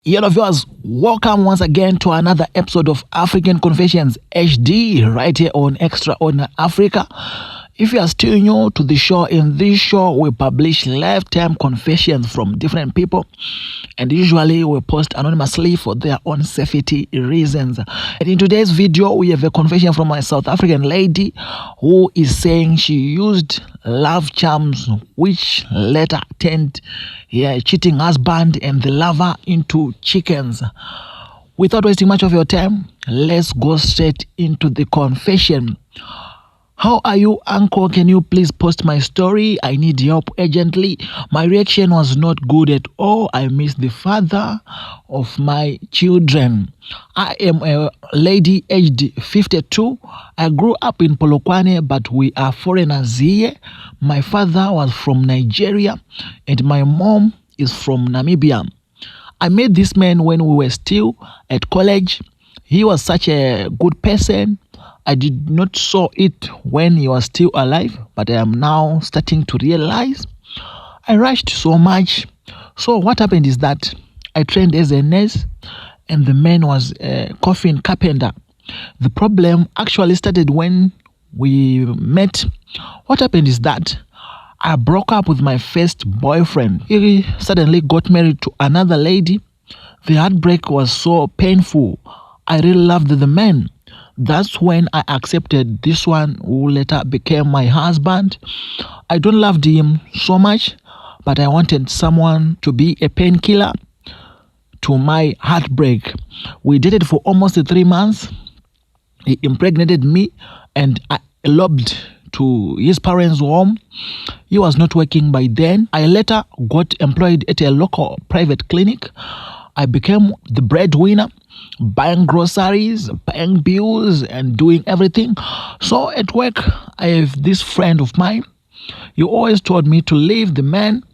Hello viewers, welcome once again to another episode of African Confessions HD right here on Extraordinary Africa. If you are still new to the show, in this show we publish lifetime confessions from different people, and usually we post anonymously for their own safety reasons. And in today's video we have a confession from a South African lady who is saying she used love charms which later turned her cheating husband and the lover into chickens. Without wasting much of your time, let's go straight into the confession. How are you, uncle? Can you please post my story? I need help urgently. My reaction was not good at all. I miss the father of my children. I am a lady aged 52. I grew up in Polokwane, but we are foreigners here. My father was from Nigeria and my mom is from Namibia. I met this man when we were still at college. He was such a good person. I did not saw it when he was still alive, but I am now starting to realize I rushed so much. So what happened is that I trained as a nurse and the man was a coffin carpenter. The problem actually started when we met. What happened is that I broke up with my first boyfriend. He suddenly got married to another lady. The heartbreak was so painful. I really loved the man. That's when I accepted this one who later became my husband. I don't love him so much, but I wanted someone to be a painkiller to my heartbreak. We dated for almost 3 months. He impregnated me and I eloped to his parents' home. He was not working by then. I later got employed at a local private clinic. I became the breadwinner, buying groceries, paying bills, and doing everything. So at work, I have this friend of mine. He always told me to leave the man.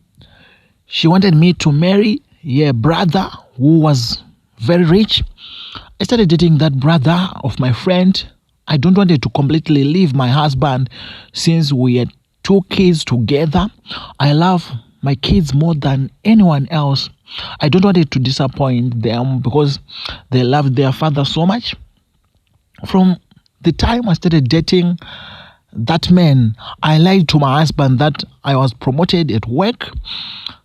She wanted me to marry her brother who was very rich. I started dating that brother of my friend. I don't want to completely leave my husband since we had 2 kids together. I love my kids more than anyone else. I don't want it to disappoint them because they love their father so much. From the time I started dating that man, I lied to my husband that I was promoted at work.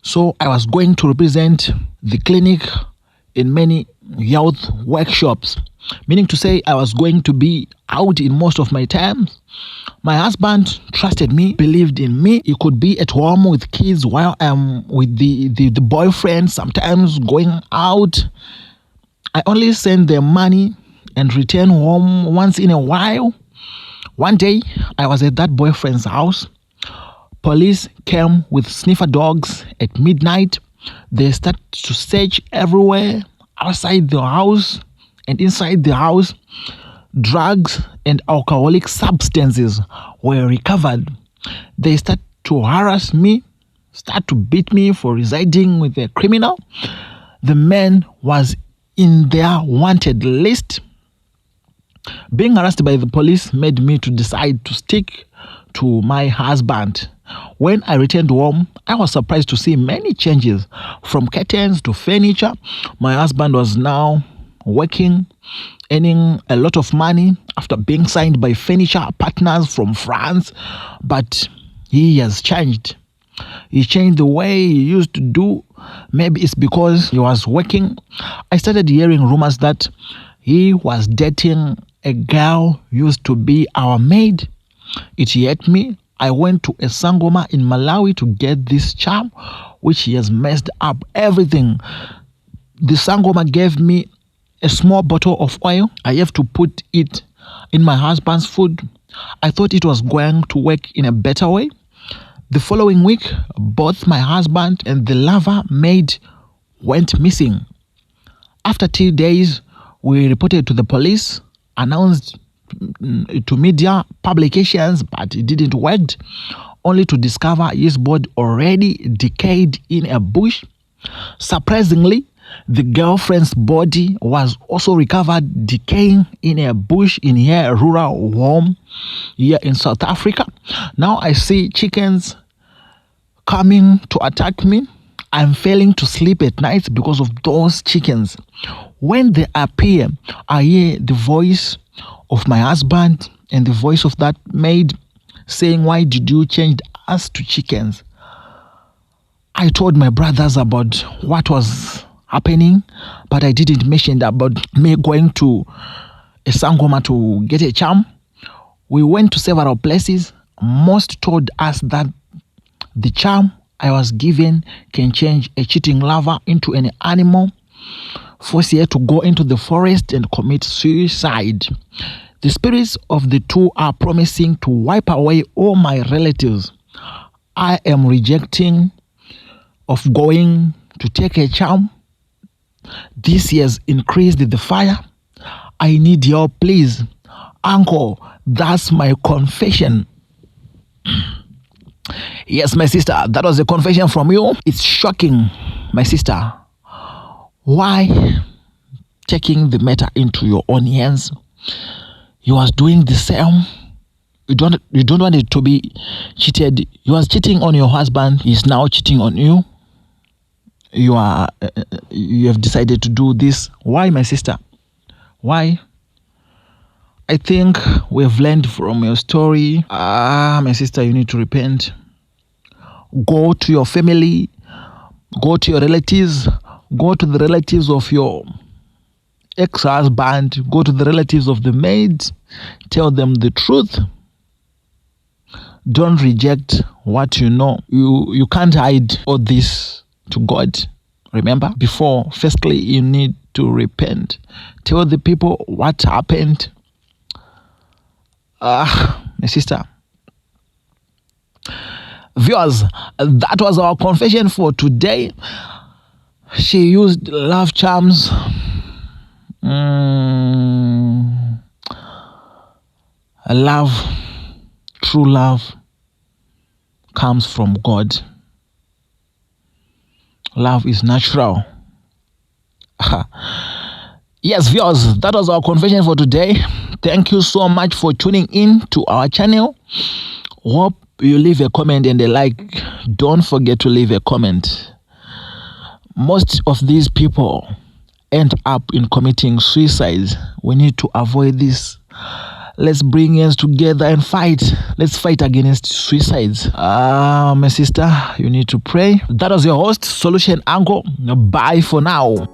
So I was going to represent the clinic in many health workshops, meaning to say I was going to be out in most of my time. My husband trusted me, believed in me. He could be at home with kids while I'm with the boyfriend, sometimes going out. I only send them money and return home once in a while. One day, I was at that boyfriend's house. Police came with sniffer dogs at midnight. They started to search everywhere, outside the house and inside the house. Drugs and alcoholic substances were recovered. They started to harass me, start to beat me for residing with a criminal. The man was in their wanted list. Being arrested by the police made me to decide to stick to my husband. When I returned home, I was surprised to see many changes, from curtains to furniture. My husband was now working, earning a lot of money after being signed by furniture partners from France, but he has changed. He changed the way he used to do. Maybe it's because he was working. I started hearing rumors that he was dating a girl who used to be our maid. It hurt me. I went to a Sangoma in Malawi to get this charm, which he has messed up everything. The Sangoma gave me a small bottle of oil. I have to put it in my husband's food. I thought it was going to work in a better way. The following week, both my husband and the lover maid went missing. After 2 days, we reported to the police, announced to media publications, but it didn't work, only to discover his body already decayed in a bush. Surprisingly, the girlfriend's body was also recovered decaying in a bush in her rural home here in South Africa. Now I see chickens coming to attack me. I'm failing to sleep at night because of those chickens. When they appear, I hear the voice of my husband and the voice of that maid saying, why did you change us to chickens? I told my brothers about what was happening, but I didn't mention about me going to a sangoma to get a charm. We went to several places. Most told us that the charm I was given can change a cheating lover into an animal, force her to go into the forest and commit suicide. The spirits of the two are promising to wipe away all my relatives. I am rejecting of going to take a charm. This year's increased the fire. I need help, please. Uncle, that's my confession. Yes, my sister, that was a confession from you. It's shocking, my sister. Why taking the matter into your own hands? You was doing the same. You don't want it to be cheated. You was cheating on your husband. He's now cheating on you. You have decided to do this. Why, my sister? Why? I think we have learned from your story. My sister, you need to repent. Go to your family. Go to your relatives. Go to the relatives of your ex-husband. Go to the relatives of the maid. Tell them the truth. Don't reject what you know. You can't hide all this to God. Remember, firstly, you need to repent. Tell the people what happened. My sister. Viewers, that was our confession for today. She used love charms. True love comes from God. Love is natural. Yes, viewers, that was our confession for today. Thank you so much for tuning in to our channel. Hope you leave a comment and a like. Don't forget to leave a comment. Most of these people end up in committing suicides. We need to avoid this. Let's bring hands together and fight. Let's fight against suicides. My sister, you need to pray. That was your host, Solution Uncle. Bye for now.